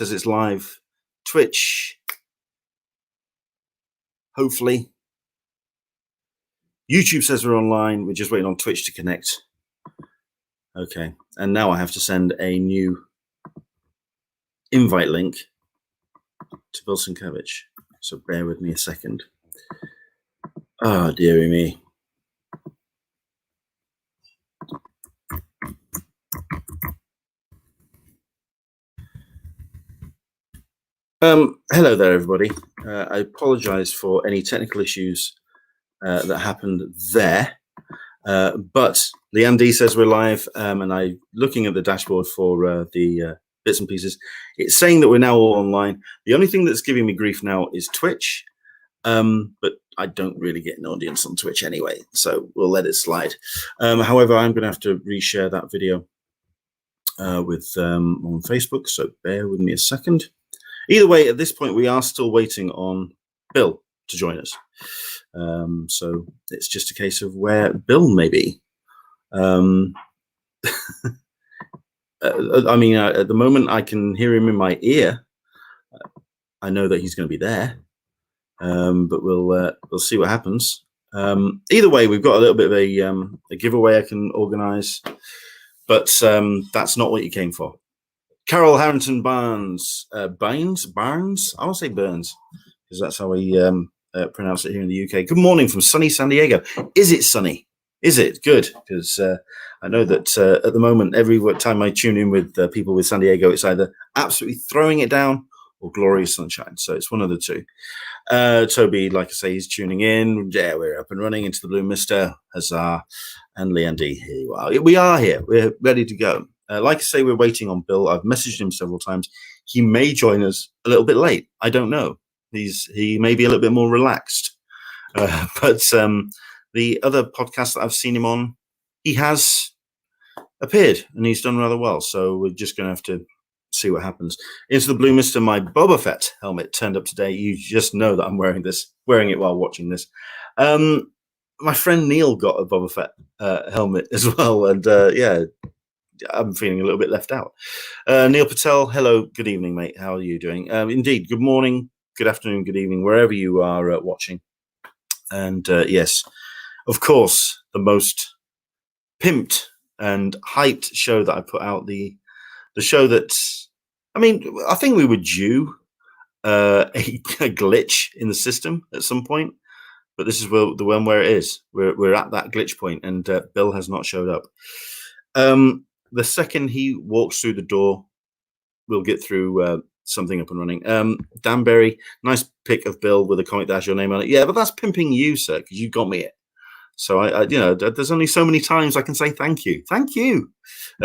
says it's live. Twitch. Hopefully. YouTube says we're online. We're just waiting on Twitch to connect. Okay. And now I have to send a new invite link to Bill Sienkiewicz. So bear with me a second. Oh, dearie me. Hello there, everybody. I apologize for any technical issues that happened there. But Leanne D says we're live, and I'm looking at the dashboard for the bits and pieces. It's saying that we're now all online. The only thing that's giving me grief now is Twitch, but I don't really get an audience on Twitch anyway, so we'll let it slide. However, I'm going to have to reshare that video with on Facebook, so bear with me a second. Either way, at this point, we are still waiting on Bill to join us. So it's just a case of where Bill may be. I mean, at the moment, I can hear him in my ear. I know that he's going to be there, but we'll see what happens. Either way, we've got a little bit of a giveaway I can organize, but that's not what you came for. Carol Harrington Barnes, Barnes? I want to say Burns, because that's how we pronounce it here in the UK. Good morning from sunny San Diego. Is it sunny? Is it? Good, because I know that at the moment, every time I tune in with people with San Diego, it's either absolutely throwing it down or glorious sunshine. So it's one of the two. Toby, like I say, he's tuning in. Yeah, we're up and running into the Blue Mister. Huzzah. And Leandy, here you are. We are here. We're ready to go. Like I say, we're waiting on Bill. I've messaged him several times. He may join us a little bit late. I don't know. He may be a little bit more relaxed. But the other podcast that I've seen him on, he has appeared and he's done rather well. So we're just going to have to see what happens. Into the Blue Mister, my Boba Fett helmet turned up today. You just know that I'm wearing it while watching this. My friend Neil got a Boba Fett helmet as well. And yeah, I'm feeling a little bit left out. Neil Patel, hello, good evening, mate. How are you doing? Indeed, good morning, good afternoon, good evening, wherever you are watching. And yes, of course, the most pimped and hyped show that I put out, the show that, I mean, I think we were due a glitch in the system at some point, but this is the one where it is. We're at that glitch point, and Bill has not showed up. The second he walks through the door, we'll get through something up and running. Dan Berry, nice pic of Bill with a comic dash your name on it. Yeah, but that's pimping you, sir, because you got me it. So I you know, there's only so many times I can say thank you. Thank you.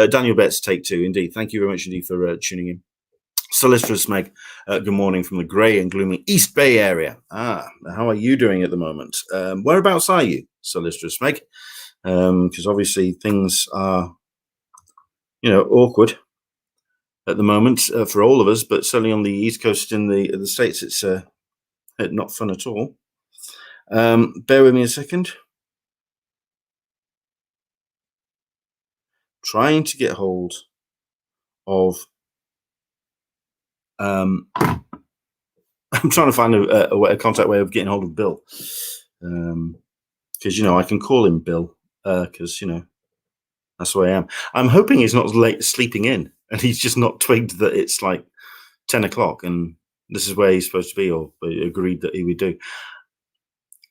Daniel Betts, take two. Indeed. Thank you very much indeed for tuning in. Solicitor's Meg, good morning from the grey and gloomy East Bay area. How are you doing at the moment? Whereabouts are you, Solicitor's Meg? Because obviously things are, you know, awkward at the moment for all of us, but certainly on the East Coast in the States, it's not fun at all. Bear with me a second. Trying to get hold of. I'm trying to find a contact way of getting hold of Bill, because you know I can call him Bill, because you know that's the way I am. I'm hoping he's not late sleeping in, and he's just not twigged that it's like 10 o'clock, and this is where he's supposed to be, or agreed that he would do.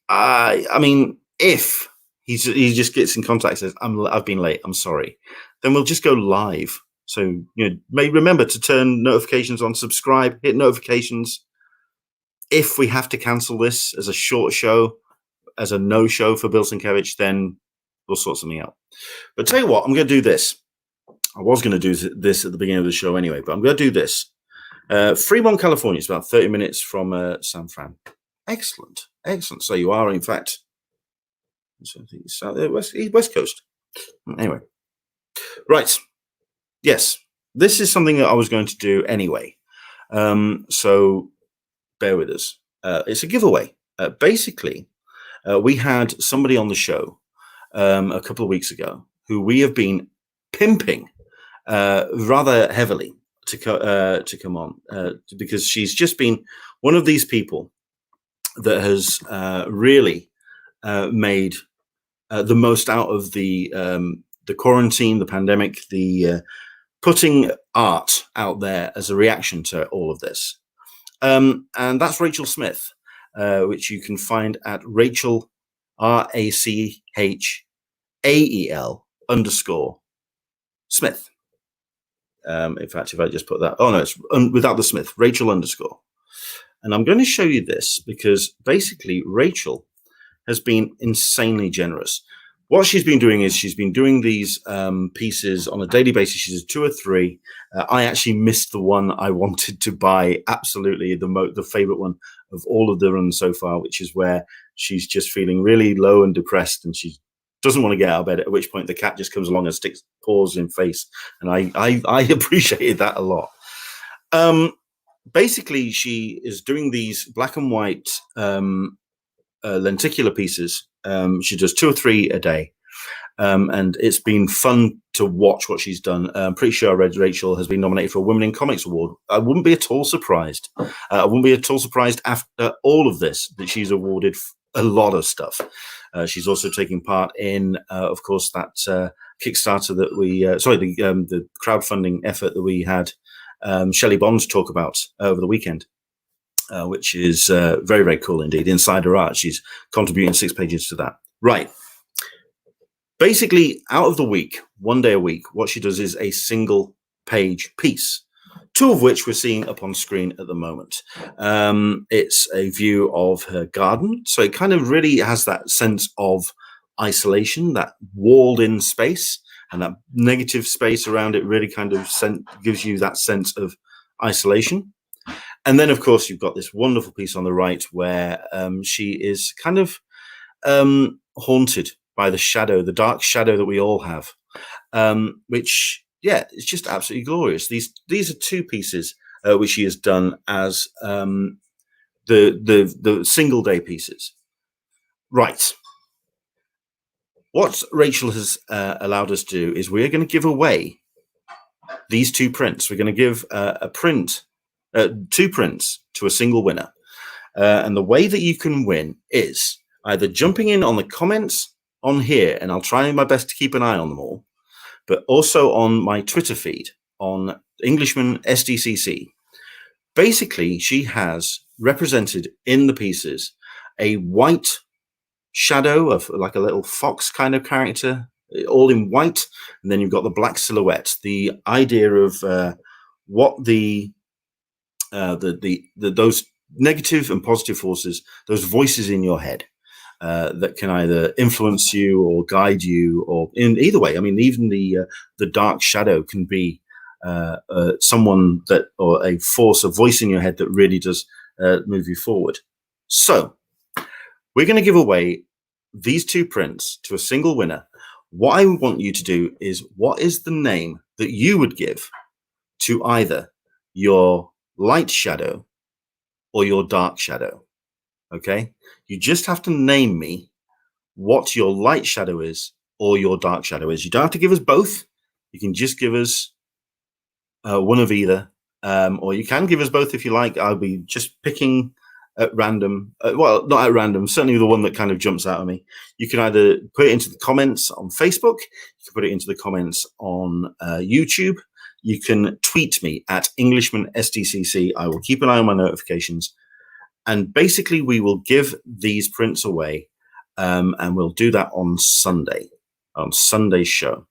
I mean, if he just gets in contact and says, I've been late, I'm sorry, then we'll just go live. So, you know, may remember to turn notifications on, subscribe, hit notifications. If we have to cancel this as a short show, as a no show for Bill Sienkiewicz, then we'll sort something out. But tell you what, I'm going to do this. I was going to do this at the beginning of the show anyway, but I'm going to do this. Fremont, California is about 30 minutes from San Fran. Excellent. Excellent. So you are, in fact, West Coast. Anyway. Right. Yes. This is something that I was going to do anyway. So bear with us. It's a giveaway. Basically, we had somebody on the show a couple of weeks ago who we have been pimping rather heavily to come on because she's just been one of these people that has really made the most out of the quarantine, the pandemic, the putting art out there as a reaction to all of this. And that's Rachel Smith, which you can find at Rachel, RACHAEL_Smith. In fact, if I just put that, oh no, it's without the Smith, Rachel _. And I'm going to show you this because basically Rachel has been insanely generous. What she's been doing is she's been doing these pieces on a daily basis. She does 2 or 3. I actually missed the one I wanted to buy, absolutely the favorite one of all of the runs so far, which is where she's just feeling really low and depressed, and she doesn't want to get out of bed, at which point the cat just comes along and sticks paws in face. And I appreciated that a lot. Basically, she is doing these black and white lenticular pieces. She does 2 or 3 a day. And it's been fun to watch what she's done. I'm pretty sure I read Rachel has been nominated for a Women in Comics Award. I wouldn't be at all surprised. I wouldn't be at all surprised after all of this that she's awarded a lot of stuff. She's also taking part in, of course, that Kickstarter that we, the crowdfunding effort that we had Shelley Bonds talk about over the weekend. Which is very, very cool indeed. Insider Art, she's contributing 6 pages to that. Right. Basically, out of the week, 1 day a week, what she does is a single page piece, 2 of which we're seeing up on screen at the moment. It's a view of her garden. So it kind of really has that sense of isolation, that walled in space, and that negative space around it really kind of gives you that sense of isolation. And then, of course, you've got this wonderful piece on the right where she is kind of haunted by the shadow, the dark shadow that we all have, which, yeah, it's just absolutely glorious. These are 2 pieces which she has done as the single day pieces. Right. What Rachel has allowed us to do is we're going to give away these 2 prints. We're going to give a print, 2 prints to a single winner. And the way that you can win is either jumping in on the comments on here, and I'll try my best to keep an eye on them all, but also on my Twitter feed on Englishman SDCC. Basically, she has represented in the pieces a white shadow of like a little fox kind of character, all in white, and then you've got the black silhouette. The idea of what those negative and positive forces, those voices in your head that can either influence you or guide you, or in either way. I mean, even the dark shadow can be someone that, or a force, a voice in your head that really does move you forward. So we're going to give away these 2 prints to a single winner. What I want you to do is, what is the name that you would give to either your light shadow or your dark shadow? Okay, you just have to name me what your light shadow is or your dark shadow is. You don't have to give us both. You can just give us one of either, or you can give us both if you like. I'll be just picking at random. Well, not at random, certainly the one that kind of jumps out at me. You can either put it into the comments on Facebook, you can put it into the comments on YouTube. You can tweet me at Englishman SDCC. I will keep an eye on my notifications. And basically, we will give these prints away, and we'll do that on Sunday's show.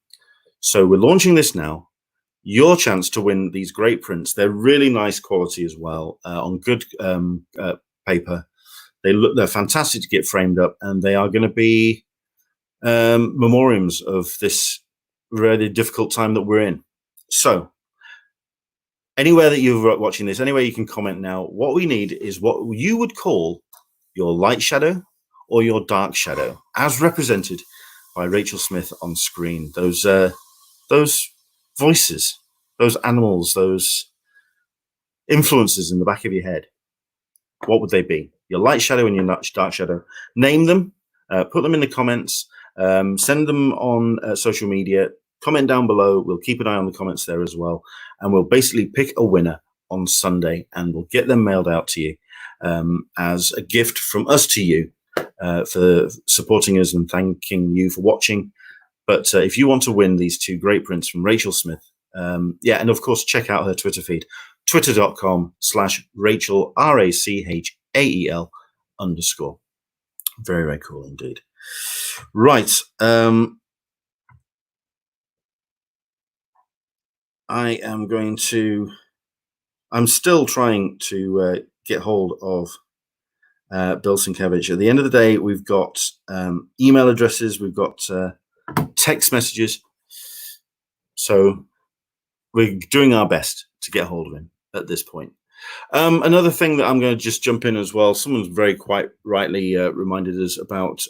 So we're launching this now. Your chance to win these great prints. They're really nice quality as well, on good paper. They're fantastic to get framed up, and they are going to be memoriams of this really difficult time that we're in. So anywhere that you're watching this, anywhere you can comment now. What we need is what you would call your light shadow or your dark shadow, as represented by Rachel Smith on screen. Those voices, those animals, those influences in the back of your head. What would they be? Your light shadow and your dark shadow. Name them, put them in the comments, send them on social media, comment down below. We'll keep an eye on the comments there as well. And we'll basically pick a winner on Sunday, and we'll get them mailed out to you as a gift from us to you for supporting us and thanking you for watching. But if you want to win these two great prints from Rachel Smith, and of course, check out her Twitter feed, twitter.com/Rachel, RACHAEL _. Very, very cool indeed. Right. I'm still trying to get hold of Bill Sienkiewicz. At the end of the day, we've got email addresses, we've got text messages. So we're doing our best to get hold of him at this point. Another thing that I'm going to just jump in as well, someone's very quite rightly reminded us about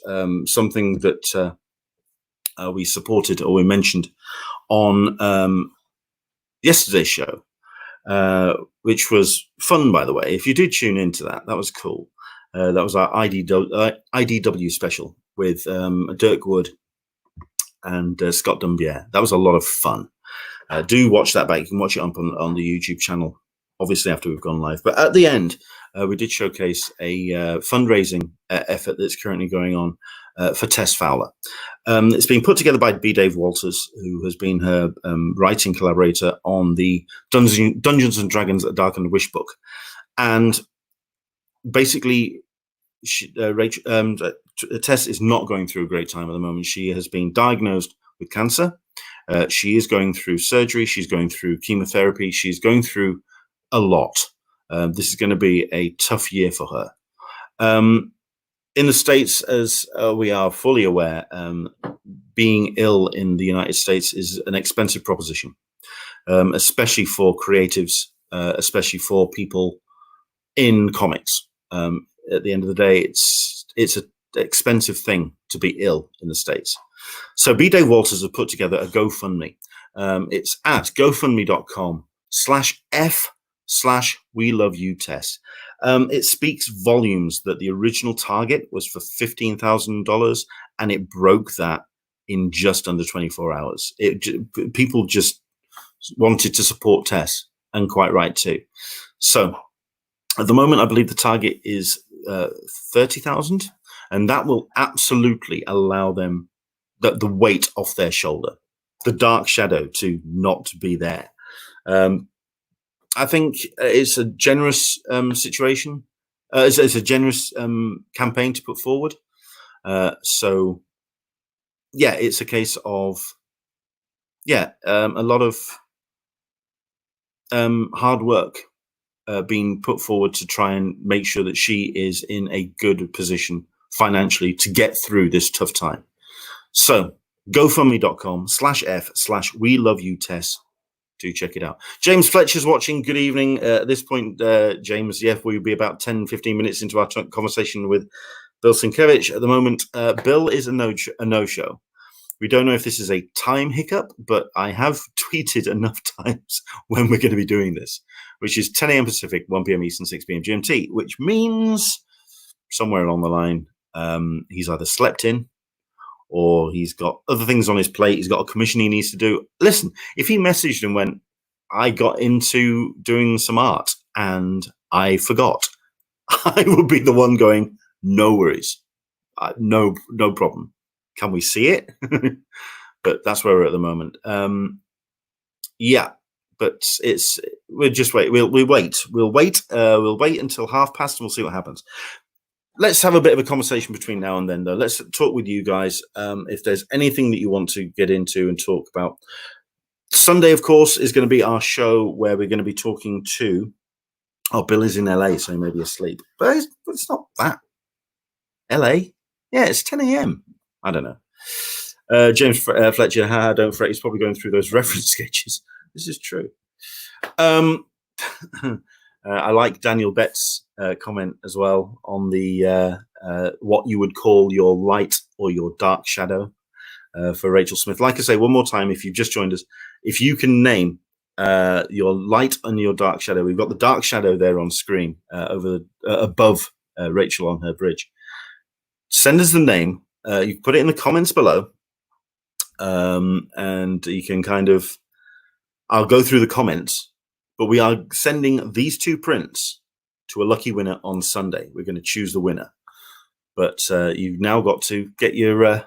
something that we supported or we mentioned on yesterday's show, which was fun, by the way. If you did tune into that, that was cool. That was our IDW special with Dirk Wood and Scott Dumbier. That was a lot of fun. Do watch that back. You can watch it on the YouTube channel, obviously after we've gone live. But at the end, we did showcase a fundraising effort that's currently going on for Tess Fowler. It's been put together by B. Dave Walters, who has been her writing collaborator on the Dungeons and Dragons: A Darkened Wish book. And basically, Tess is not going through a great time at the moment. She has been diagnosed with cancer. She is going through surgery. She's going through chemotherapy. She's going through a lot. This is going to be a tough year for her. In the States, as we are fully aware, being ill in the United States is an expensive proposition, especially for creatives, especially for people in comics. At the end of the day, it's an expensive thing to be ill in the States. So B. Dave Walters have put together a GoFundMe. It's at gofundme.com/F/WeLoveYouTess. It speaks volumes that the original target was for $15,000 and it broke that in just under 24 hours. People just wanted to support Tess, and quite right too. So at the moment, I believe the target is 30,000, and that will absolutely allow them the weight off their shoulder, the dark shadow to not be there. I think it's a generous situation. It's a generous campaign to put forward. So, yeah, it's a case of, a lot of hard work being put forward to try and make sure that she is in a good position financially to get through this tough time. So, gofundme.com/F/WeLoveYouTess. Do check it out. James Fletcher's watching. Good evening. At this point, James, we'll be about 10-15 minutes into our conversation with Bill Sienkiewicz. At the moment, Bill is a no-show. We don't know if this is a time hiccup, but I have tweeted enough times when we're going to be doing this, which is 10 a.m. Pacific, 1 p.m. Eastern, 6 p.m. GMT, which means somewhere along the line, he's either slept in or he's got other things on his plate. He's got a commission he needs to do. Listen, if he messaged and went, I got into doing some art and I forgot, I would be the one going, no worries. No problem. Can we see it? But that's where we're at the moment. But we'll just wait. We'll wait. We'll wait until 1:30 and we'll see what happens. Let's have a bit of a conversation between now and then, though. Let's talk with you guys. If there's anything that you want to get into and talk about. Sunday, of course, is going to be our show where we're going to be talking to, Bill is in LA, so he may be asleep. But it's not that. LA? Yeah, it's 10 a.m. I don't know. James Fletcher, don't fret. He's probably going through those reference sketches. This is true. I like Daniel Bett's comment as well on the what you would call your light or your dark shadow for Rachel Smith. Like I say, one more time, if you've just joined us, if you can name your light and your dark shadow, we've got the dark shadow there on screen above Rachel on her bridge. Send us the name. You can put it in the comments below. and you can kind of, I'll go through the comments, but we are sending these 2 prints to a lucky winner on Sunday. We're going to choose the winner, but you've now got to get your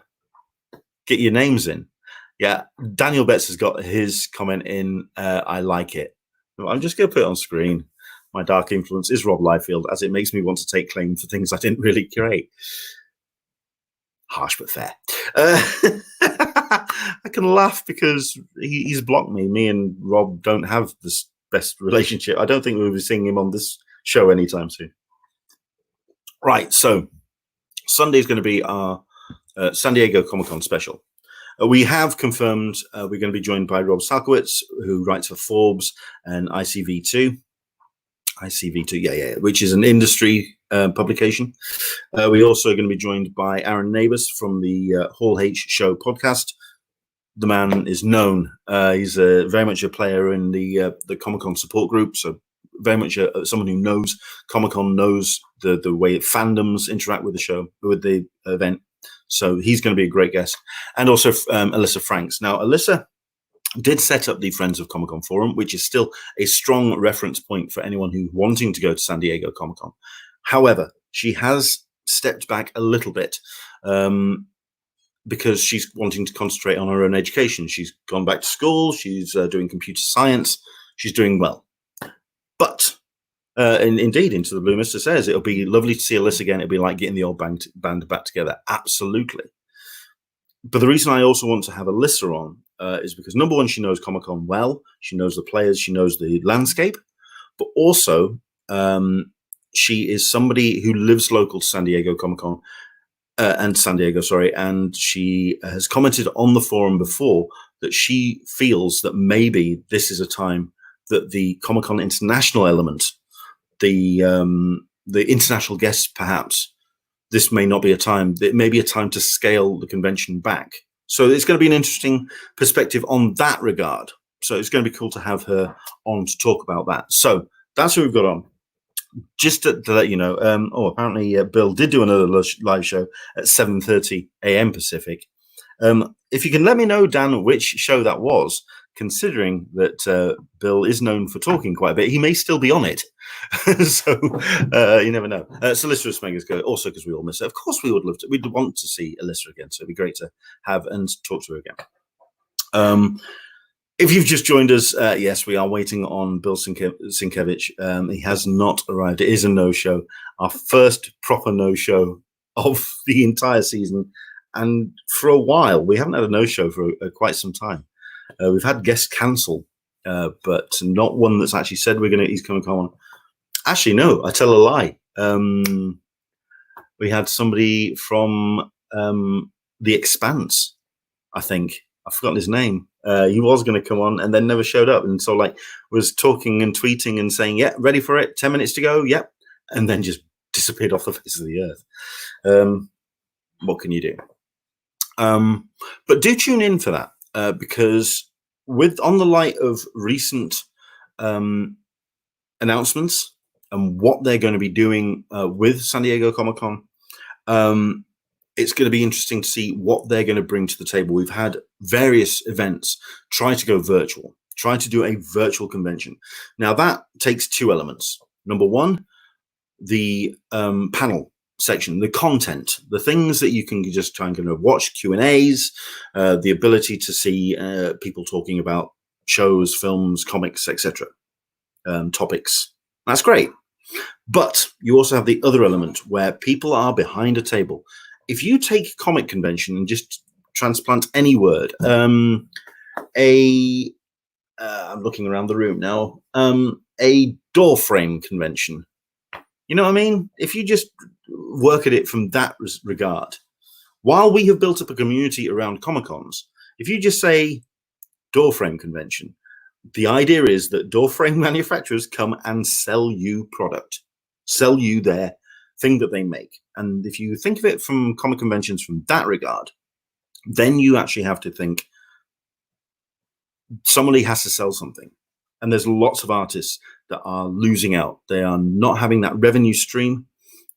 names in. Yeah, Daniel Betts has got his comment in. I like it. I'm just going to put it on screen. My dark influence is Rob Liefeld, as it makes me want to take claim for things I didn't really create. Harsh but fair. I can laugh because he's blocked me. Me and Rob don't have this best relationship. I don't think we'll be seeing him on this show anytime soon. Right, so Sunday is going to be our San Diego Comic-Con special. We have confirmed we're going to be joined by Rob Salkowitz, who writes for Forbes and ICV2. ICV2, yeah, which is an industry publication. We're also going to be joined by Aaron Neighbours from the Hall H Show podcast. The man is known. He's very much a player in the Comic-Con support group, so very much someone who knows Comic-Con, knows the way fandoms interact with the show, with the event. So he's going to be a great guest. And also Alyssa Franks. Now, Alyssa did set up the Friends of Comic-Con forum, which is still a strong reference point for anyone who's wanting to go to San Diego Comic-Con. However, she has stepped back a little bit because she's wanting to concentrate on her own education. She's gone back to school. She's doing computer science. She's doing well. But indeed, Into the Blue Mister says, it'll be lovely to see Alyssa again. It'll be like getting the old band back together. Absolutely. But the reason I also want to have Alyssa on is because, number one, she knows Comic-Con well. She knows the players. She knows the landscape. But also, she is somebody who lives local to San Diego Comic-Con and San Diego, and she has commented on the forum before that she feels that maybe this is a time that the Comic-Con international element, the international guests, perhaps, this may not be a time. It may be a time to scale the convention back. So it's going to be an interesting perspective on that regard. So it's going to be cool to have her on to talk about that. So that's who we've got on. Just to let you know, apparently Bill did do another live show at 7:30 a.m. Pacific. If you can let me know, Dan, which show that was, considering that Bill is known for talking quite a bit, he may still be on it. So you never know. Solicitor Smegas go, also because we all miss her. Of course we would love to. We'd want to see Alyssa again, so it'd be great to have and talk to her again. If you've just joined us, yes, we are waiting on Bill Sienkiewicz. He has not arrived. It is a no-show. Our first proper no-show of the entire season. And for a while, we haven't had a no-show for quite some time. We've had guests cancel, but not one that's actually said he's going to come on. Actually, no, I tell a lie. We had somebody from The Expanse, I think. I've forgotten his name. He was going to come on and then never showed up. And so was talking and tweeting and saying, yeah, ready for it. 10 minutes to go. Yep. And then just disappeared off the face of the earth. What can you do? But do tune in for that because on the light of recent announcements and what they're going to be doing with San Diego Comic-Con, it's going to be interesting to see what they're going to bring to the table. We've had various events try to go virtual, try to do a virtual convention. Now, that takes 2 elements. Number one, the panel section, the content, the things that you can just try and watch, Q&As, the ability to see people talking about shows, films, comics, etc., topics. That's great. But you also have the other element where people are behind a table. If you take comic convention and just transplant any word, I'm looking around the room now, a door frame convention. You know what I mean? If you just work at it from that regard, while we have built up a community around Comic-Cons, if you just say door frame convention, the idea is that door frame manufacturers come and sell you product, sell you their thing that they make. And if you think of it from comic conventions from that regard, then you actually have to think somebody has to sell something. And there's lots of artists that are losing out. They are not having that revenue stream.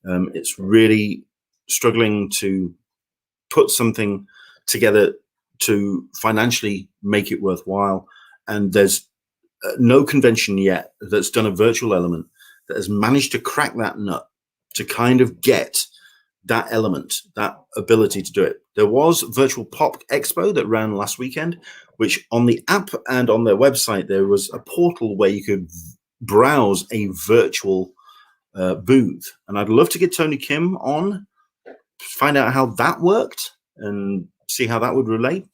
It's really struggling to put something together to financially make it worthwhile. And there's no convention yet that's done a virtual element that has managed to crack that nut to kind of get that element, that ability to do it. There was virtual Pop Expo that ran last weekend, which on the app and on their website, there was a portal where you could browse a virtual booth. And I'd love to get Tony Kim on, find out how that worked and see how that would relate.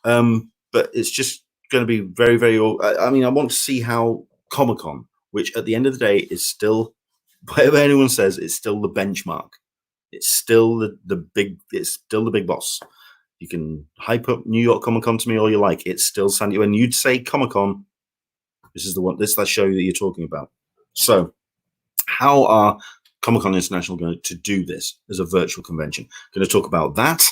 But it's just going to be very, very, I mean, I want to see how Comic-Con, which at the end of the day is still, whatever anyone says, it's still the benchmark. It's still the big boss. You can hype up New York Comic-Con to me all you like. It's still San Diego. When you'd say Comic-Con, this is the one, this is that show that you're talking about. So how are Comic-Con International going to do this as a virtual convention? Going to talk about that.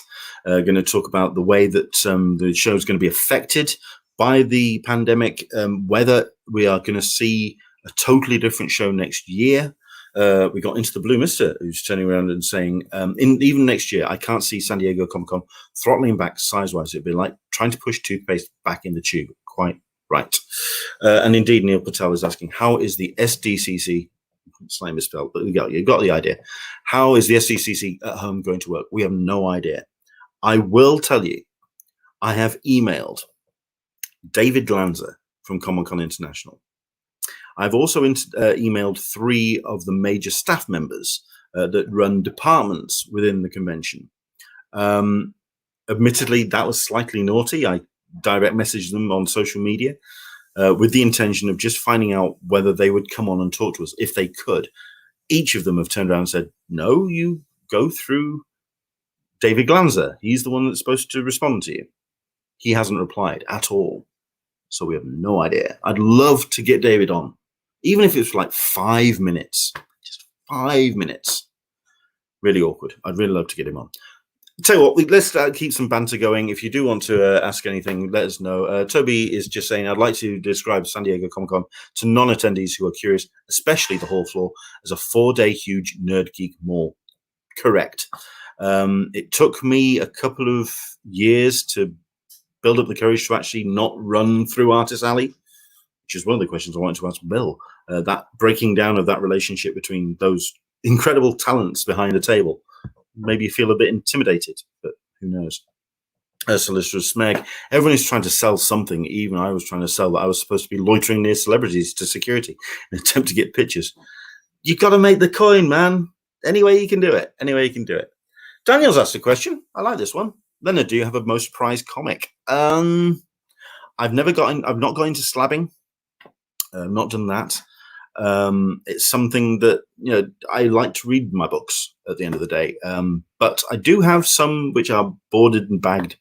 Going to talk about the way that the show is going to be affected by the pandemic, whether we are going to see a totally different show next year. We got Into the Blue Mister, who's turning around and saying, even next year, I can't see San Diego Comic-Con throttling back size-wise. It'd be like trying to push toothpaste back in the tube. Quite right. And indeed, Neil Patel is asking, how is the SDCC, slightly misspelled, but you got the idea. How is the SDCC at home going to work? We have no idea. I will tell you, I have emailed David Glanzer from Comic-Con International. I've also emailed 3 of the major staff members that run departments within the convention. Admittedly, that was slightly naughty. I direct messaged them on social media with the intention of just finding out whether they would come on and talk to us if they could. Each of them have turned around and said, no, you go through David Glanzer. He's the one that's supposed to respond to you. He hasn't replied at all. So we have no idea. I'd love to get David on, even if it's like 5 minutes, just 5 minutes. Really awkward. I'd really love to get him on. Tell you what, let's keep some banter going. If you do want to ask anything, let us know. Toby is just saying, I'd like to describe San Diego Comic-Con to non-attendees who are curious, especially the hall floor, as a 4-day huge nerd geek mall. Correct. It took me a couple of years to build up the courage to actually not run through Artist Alley, which is one of the questions I wanted to ask Bill. That breaking down of that relationship between those incredible talents behind the table. Maybe you feel a bit intimidated, but who knows? Solicitor Smeg, everyone is trying to sell something. Even I was trying to sell that I was supposed to be loitering near celebrities to security in an attempt to get pictures. You got to make the coin, man. Any way you can do it. Any way you can do it. Daniel's asked a question. I like this one. Leonard, do you have a most prized comic? I've not got into slabbing. Not done that. It's something that, I like to read my books at the end of the day. But I do have some which are boarded and bagged.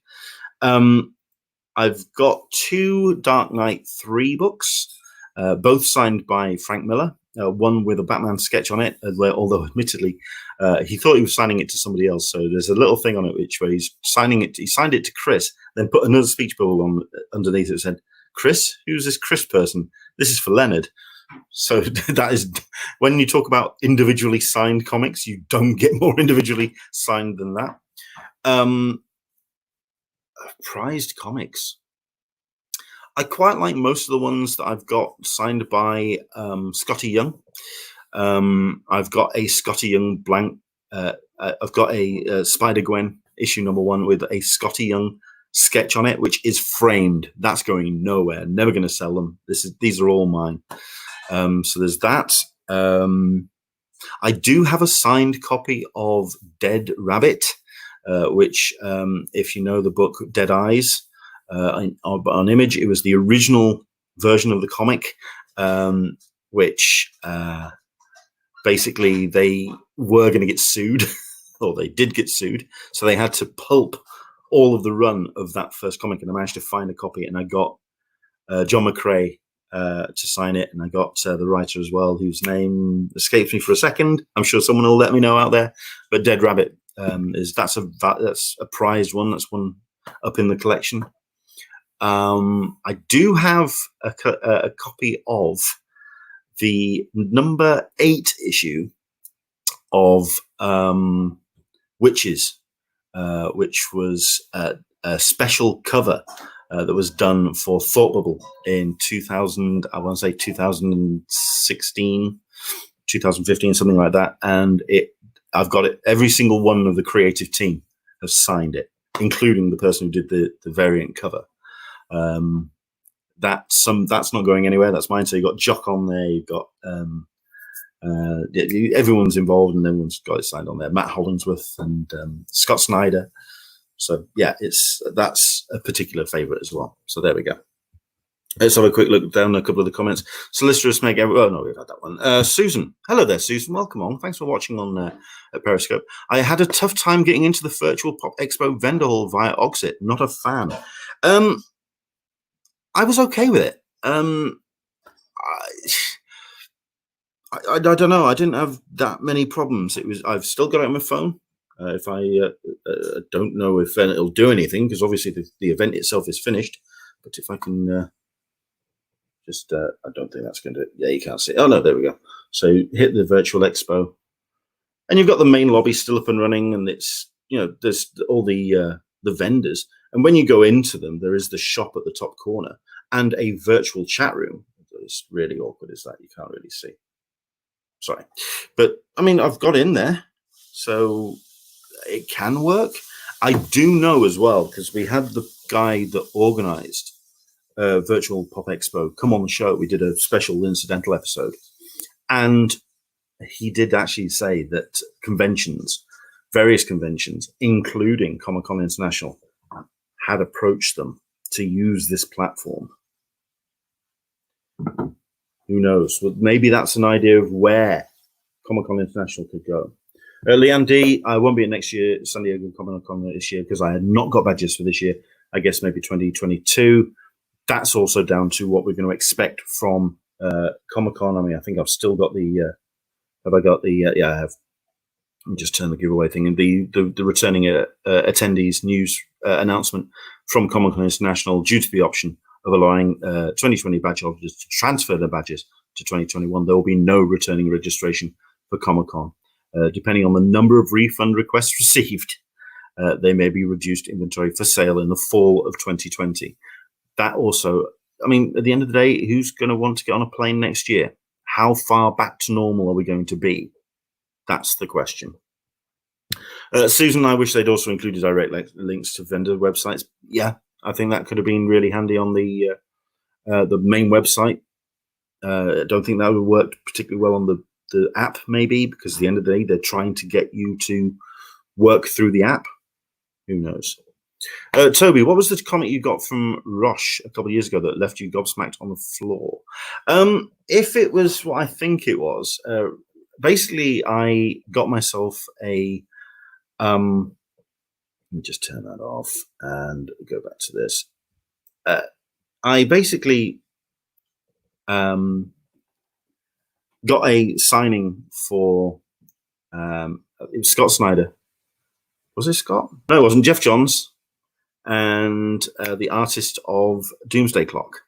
I've got 2 Dark Knight 3 books, both signed by Frank Miller. One with a Batman sketch on it, although admittedly he thought he was signing it to somebody else. So there's a little thing on it where he's signing it. He signed it to Chris, then put another speech bubble on underneath it that said, "Chris, who's this Chris person? This is for Leonard." So that is, when you talk about individually signed comics, you don't get more individually signed than that. Prized comics. I quite like most of the ones that I've got signed by Scotty Young. I've got a Scotty Young blank. I've got a Spider-Gwen issue #1 with a Scotty Young sketch on it, which is framed. That's going nowhere. Never going to sell them. These are all mine. So there's that. I do have a signed copy of Dead Rabbit, which, if you know the book Dead Eyes, on Image, it was the original version of the comic, which basically they were going to get sued, or they did get sued, so they had to pulp all of the run of that first comic, and I managed to find a copy, and I got John McCrae to sign it, and I got the writer as well, whose name escapes me for a second. I'm sure someone will let me know out there, but Dead Rabbit that's a prized one. That's one up in the collection. I do have a copy of the #8 issue of Witches, which was special cover that was done for Thought Bubble in 2000. I want to say 2016, 2015, something like that. And I've got it. Every single one of the creative team has signed it, including the person who did the variant cover. That's not going anywhere. That's mine. So you got Jock on there. You've got everyone's involved, and everyone's got it signed on there. Matt Hollingsworth and Scott Snyder. So yeah, that's a particular favorite as well. So there we go. Let's have a quick look down a couple of the comments. Solicitor's Meg. Oh no, we've had that one. Susan, hello there, Susan. Welcome on. Thanks for watching on Periscope. I had a tough time getting into the virtual Pop Expo vendor hall via Oxit. Not a fan. I was okay with it. I don't know. I didn't have that many problems. I've still got it on my phone. If I don't know if it'll do anything, because obviously the event itself is finished. But if I can I don't think that's going to do it. Yeah, you can't see it. Oh no, there we go. So hit the virtual expo, and you've got the main lobby still up and running, and it's there's all the vendors. And when you go into them, there is the shop at the top corner and a virtual chat room. It's really awkward, is that you can't really see. Sorry, but I mean I've got in there, so it can work. I do know as well, because we had the guy that organized virtual Pop Expo come on the show. We did a special incidental episode, and he did actually say that various conventions, including Comic-Con International, had approached them to use this platform. Who knows? Well, maybe that's an idea of where Comic-Con International could go. Leanne D, I won't be at next year San Diego Comic-Con this year because I had not got badges for this year. I guess maybe 2022. That's also down to what we're going to expect from Comic-Con. I mean, I think I've still got the. Have I got the? Yeah, I have. Let me just turn the giveaway thing. And the returning attendees news announcement from Comic-Con International due to the option of allowing 2020 badge holders to transfer their badges to 2021. There will be no returning registration for Comic-Con. Depending on the number of refund requests received, they may be reduced inventory for sale in the fall of 2020. That also, I mean, at the end of the day, who's going to want to get on a plane next year? How far back to normal are we going to be? That's the question. Susan, I wish they'd also included direct links to vendor websites. Yeah, I think that could have been really handy on the main website. I don't think that would have worked particularly well on the app, maybe, because at the end of the day, they're trying to get you to work through the app. Who knows? Toby, what was the comment you got from Rush a couple of years ago that left you gobsmacked on the floor? If it was what I think it was, basically I got myself a let me just turn that off and go back to this. I basically got a signing for it was Scott Snyder. Was it Scott? No, it wasn't. Jeff Johns and the artist of Doomsday Clock.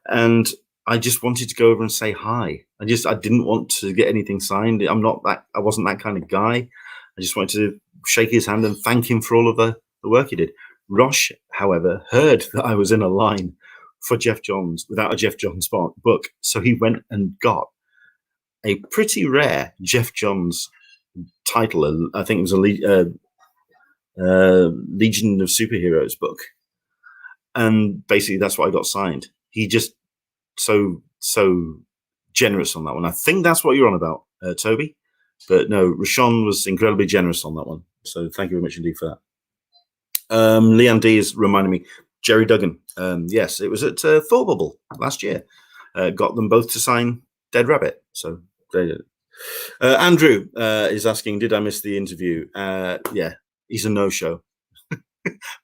And I just wanted to go over and say hi. I didn't want to get anything signed. I wasn't that kind of guy. I just wanted to shake his hand and thank him for all of the work he did. Rush, however, heard that I was in a line for Jeff Johns without a Jeff Johns book. So he went and got a pretty rare Jeff Johns title. I think it was a Legion of Superheroes book. And basically that's what I got signed. He just so generous on that one. I think that's what you're on about, Toby. But no, Rashawn was incredibly generous on that one. So thank you very much indeed for that. Leanne D is reminding me, Jerry Duggan. Yes, it was at Thought Bubble last year. Got them both to sign Dead Rabbit. So they did. Andrew is asking, did I miss the interview? Yeah, he's a no-show.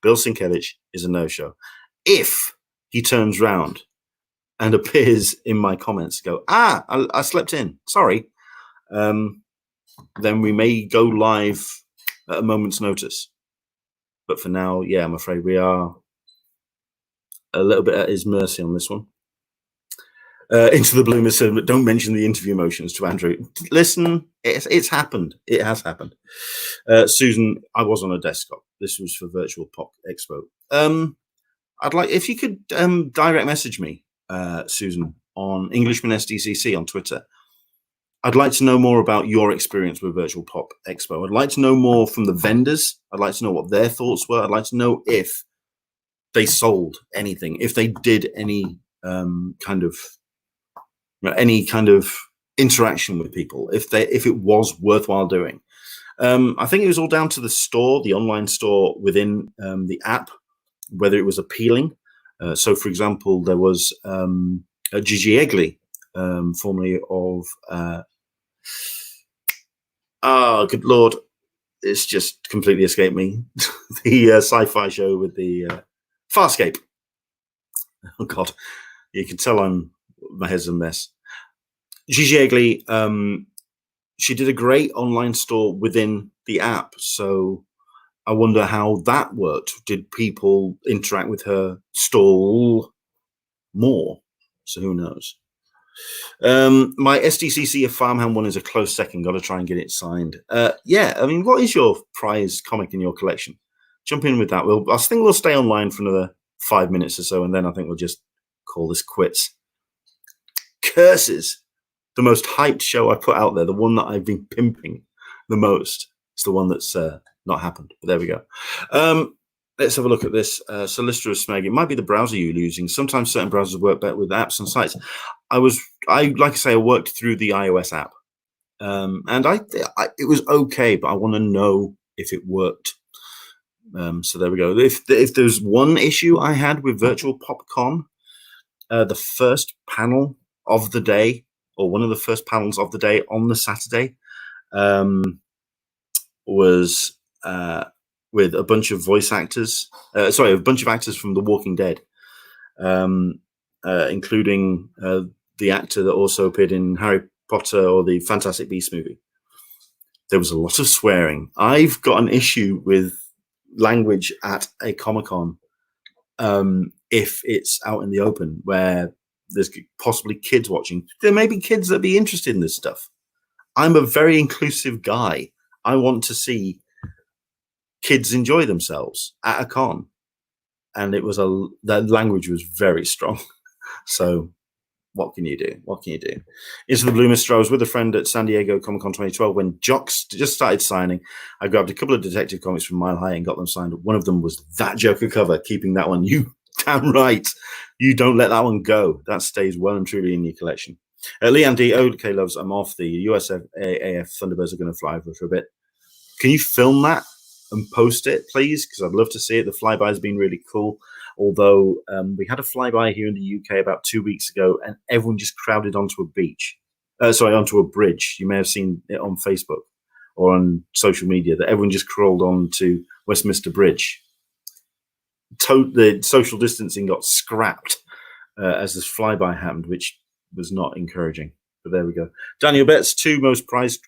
Bill Sienkiewicz is a no-show. If he turns round and appears in my comments, go, I slept in, sorry, then we may go live at a moment's notice. But for now, yeah, I'm afraid we are a little bit at his mercy on this one. Into the Bloomer said, but don't mention the interview motions to Andrew. Listen, it's happened. It has happened. Susan, I was on a desktop. This was for Virtual Pop Expo. I'd like, if you could direct message me, Susan, on Englishman SDCC on Twitter. I'd like to know more about your experience with Virtual Pop Expo. I'd like to know more from the vendors. I'd like to know what their thoughts were. I'd like to know if they sold anything, if they did any kind of interaction with people, if it was worthwhile doing. I think it was all down to the store, the online store within the app, whether it was appealing. So, for example, there was Gigi Eggley, formerly of good Lord, it's just completely escaped me. The sci-fi show with the Farscape. Oh God, you can tell my head's a mess. Gigi Eggley, she did a great online store within the app. So I wonder how that worked. Did people interact with her stall more? So who knows? My SDCC of Farmhand one is a close second. Got to try and get it signed. Yeah, I mean, what is your prize comic in your collection? Jump in with that. I think we'll stay online for another 5 minutes or so, and then I think we'll just call this quits. Curses. The most hyped show I put out there, the one that I've been pimping the most, is the one that's not happened. But there we go. Let's have a look at this. Solicitor of Smeg. It might be the browser you're using. Sometimes certain browsers work better with apps and sites. Like I say, I worked through the iOS app, and it was okay, but I want to know if it worked. So there we go. If there's one issue I had with Virtual PopCon, the first panel of the day, or one of the first panels of the day on the Saturday, was with a bunch of voice actors. A bunch of actors from The Walking Dead, including the actor that also appeared in Harry Potter or the Fantastic Beasts movie. There was a lot of swearing. I've got an issue with language at a Comic-Con if it's out in the open where there's possibly kids watching. There may be kids that be interested in this stuff. I'm a very inclusive guy. I want to see kids enjoy themselves at a con, and the language was very strong. So what can you do? What can you do? Into the Blue Mister. I was with a friend at San Diego Comic-Con 2012 when Jocks just started signing. I grabbed a couple of Detective Comics from Mile High and got them signed. One of them was that Joker cover, keeping that one. You damn right. You don't let that one go. That stays well and truly in your collection. Leanne D. Okay, loves, I'm off. The USAF Thunderbirds are going to fly over for a bit. Can you film that and post it, please? Because I'd love to see it. The flyby has been really cool. Although we had a flyby here in the UK about 2 weeks ago, and everyone just crowded onto a beach. Onto a bridge. You may have seen it on Facebook or on social media that everyone just crawled onto Westminster Bridge. The social distancing got scrapped as this flyby happened, which was not encouraging. But there we go. Daniel Betts, 2 most prized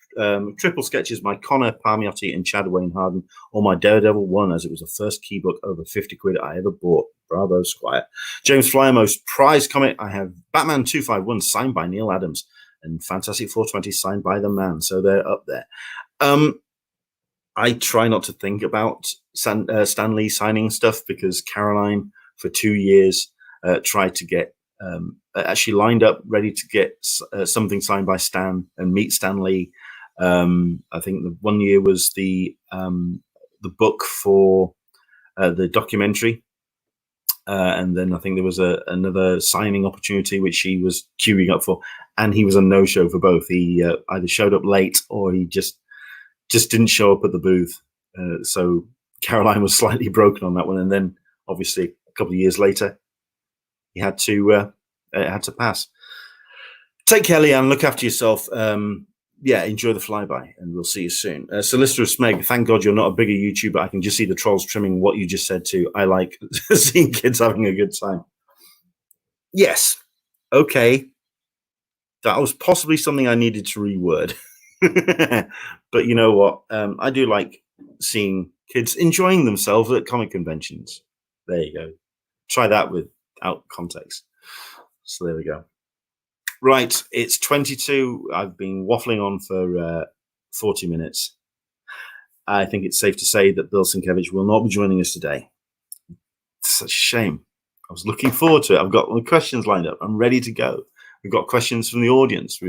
triple sketches by Connor Palmiotti and Chad Wayne Harden, or my Daredevil one, as it was the first key book over 50 quid I ever bought. Bravo, Squire. James Flyer, most prized comic. I have Batman 251 signed by Neil Adams and Fantastic 420 signed by the man. So they're up there. I try not to think about Stan Lee signing stuff because Caroline, for 2 years, tried to get actually lined up ready to get something signed by Stan and meet Stan Lee. I think the 1 year was the book for the documentary, and then I think there was another signing opportunity which he was queuing up for, and he was a no-show for both. He either showed up late or he just didn't show up at the booth. So Caroline was slightly broken on that one, and then obviously a couple of years later he had to pass. Take care, Leanne. Look after yourself. Enjoy the flyby, and we'll see you soon. Solicitor of Smeg, thank God you're not a bigger YouTuber. I can just see the trolls trimming what you just said too. I like seeing kids having a good time. Yes. Okay. That was possibly something I needed to reword. But you know what? I do like seeing kids enjoying themselves at comic conventions. There you go. Try that without context. So there we go. Right, it's 22. I've been waffling on for 40 minutes. I think it's safe to say that Bill Sienkiewicz will not be joining us today. It's such a shame. I was looking forward to it. I've got my questions lined up. I'm ready to go. We've got questions from the audience.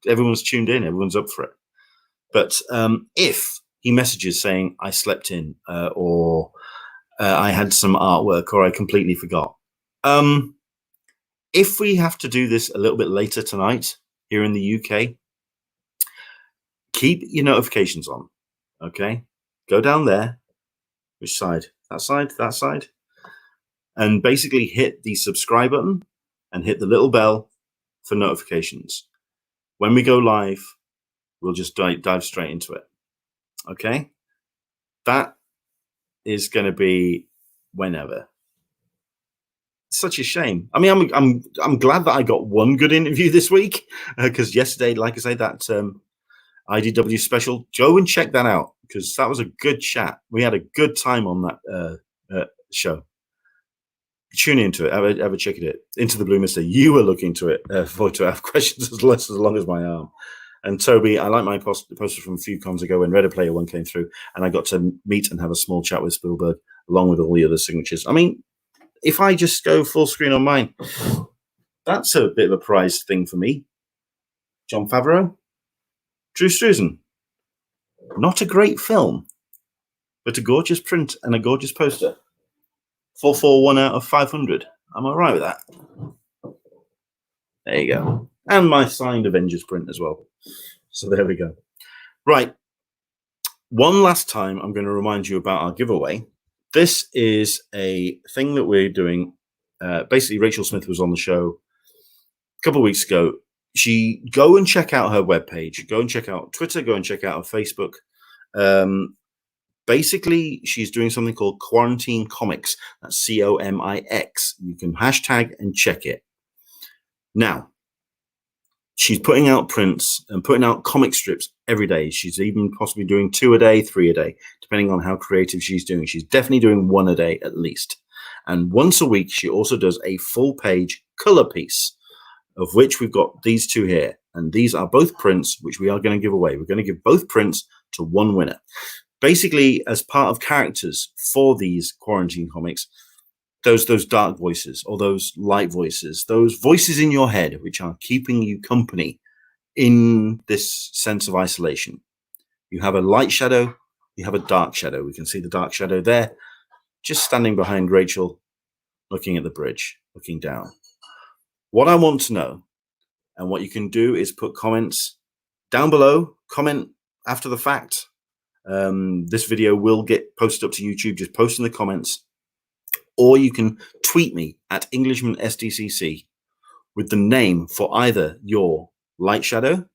Everyone's tuned in. Everyone's up for it. But if he messages saying, I slept in, or I had some artwork, or I completely forgot. If we have to do this a little bit later tonight here in the UK, keep your notifications on, okay? Go down there. Which side? That side? That side? And basically hit the subscribe button and hit the little bell for notifications. When we go live, we'll just dive straight into it, okay? That is going to be whenever. Such a shame. I mean, I'm glad that I got one good interview this week, because yesterday, like I say, that IDW special, go and check that out, because that was a good chat. We had a good time on that show. Tune into it. Have a check at it. Into the Blue Mister. You were looking to it to have questions as long as my arm. And Toby, I like my poster from a few cons ago when Ready Player One came through, and I got to meet and have a small chat with Spielberg along with all the other signatures. I mean, if I just go full screen on mine, that's a bit of a prized thing for me. Jon Favreau, Drew Struzan. Not a great film, but a gorgeous print and a gorgeous poster. 441 out of 500. I'm all right with that. There you go. And my signed Avengers print as well. So there we go. Right. One last time, I'm going to remind you about our giveaway. This is a thing that we're doing. Basically, Rachel Smith was on the show a couple of weeks ago. Go and check out her webpage. Go and check out Twitter. Go and check out her Facebook. Basically, she's doing something called Quarantine Comics. That's COMIX. You can hashtag and check it. Now, she's putting out prints and putting out comic strips every day. She's even possibly doing 2 a day, 3 a day, depending on how creative she's doing. She's definitely doing 1 a day at least. And once a week, she also does a full page color piece, of which we've got these 2 here. And these are both prints, which we are going to give away. We're going to give both prints to one winner. Basically, as part of characters for these quarantine comics, those dark voices or those light voices, those voices in your head, which are keeping you company in this sense of isolation. You have a light shadow, you have a dark shadow. We can see the dark shadow there, just standing behind Rachel, looking at the bridge, looking down. What I want to know, and what you can do, is put comments down below, comment after the fact. This video will get posted up to YouTube. Just post in the comments, or you can tweet me at Englishman SDCC with the name for either your light shadow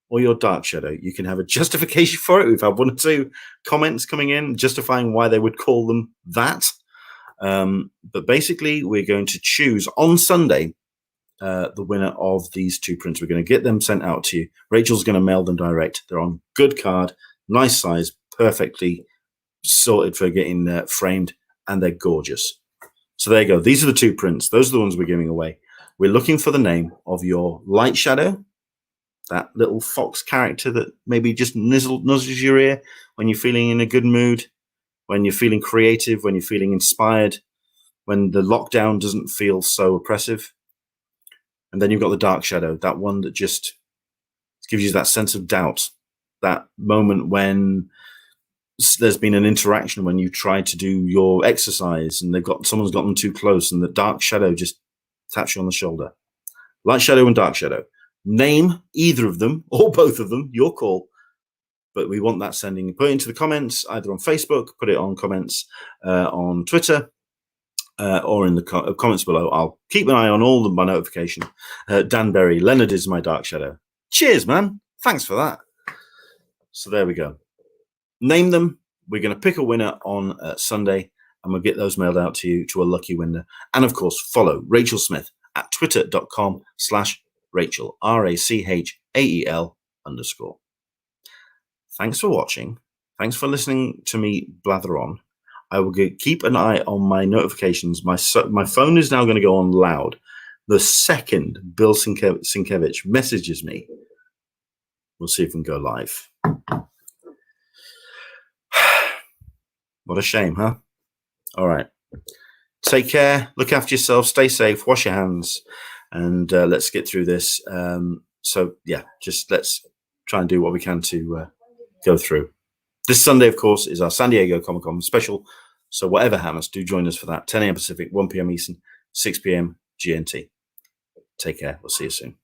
or your dark shadow. You can have a justification for it. We've had 1 or 2 comments coming in justifying why they would call them that. But basically, we're going to choose on Sunday the winner of these 2 prints. We're going to get them sent out to you. Rachel's going to mail them direct. They're on good card, nice size, perfectly sorted for getting framed, and they're gorgeous. So there you go. These are the 2 prints. Those are the ones we're giving away. We're looking for the name of your light shadow, that little fox character that maybe just nuzzles your ear when you're feeling in a good mood, when you're feeling creative, when you're feeling inspired, when the lockdown doesn't feel so oppressive. And then you've got the dark shadow, that one that just gives you that sense of doubt, that moment when there's been an interaction, when you try to do your exercise and someone's gotten too close, and the dark shadow just taps you on the shoulder. Light shadow and dark shadow. Name either of them or both of them, your call. But we want that sending. Put it into the comments, either on Facebook, put it on comments on Twitter, or in the comments below. I'll keep an eye on all of my notification. Dan Berry, Leonard is my dark shadow. Cheers, man. Thanks for that. So there we go. Name them. We're going to pick a winner on Sunday, and we'll get those mailed out to you, to a lucky winner. And of course, follow Rachel Smith at twitter.com/Rachel, RACHAEL_. Thanks for watching. Thanks for listening to me blather on. I will keep an eye on my notifications. My phone is now going to go on loud. the second Bill Sienkiewicz messages me, we'll see if we can go live. What a shame, huh? All right. Take care. Look after yourself. Stay safe. Wash your hands. And let's get through this. So, yeah, just let's try and do what we can to go through. This Sunday, of course, is our San Diego Comic-Con special. So whatever happens, do join us for that. 10 a.m. Pacific, 1 p.m. Eastern, 6 p.m. GMT. Take care. We'll see you soon.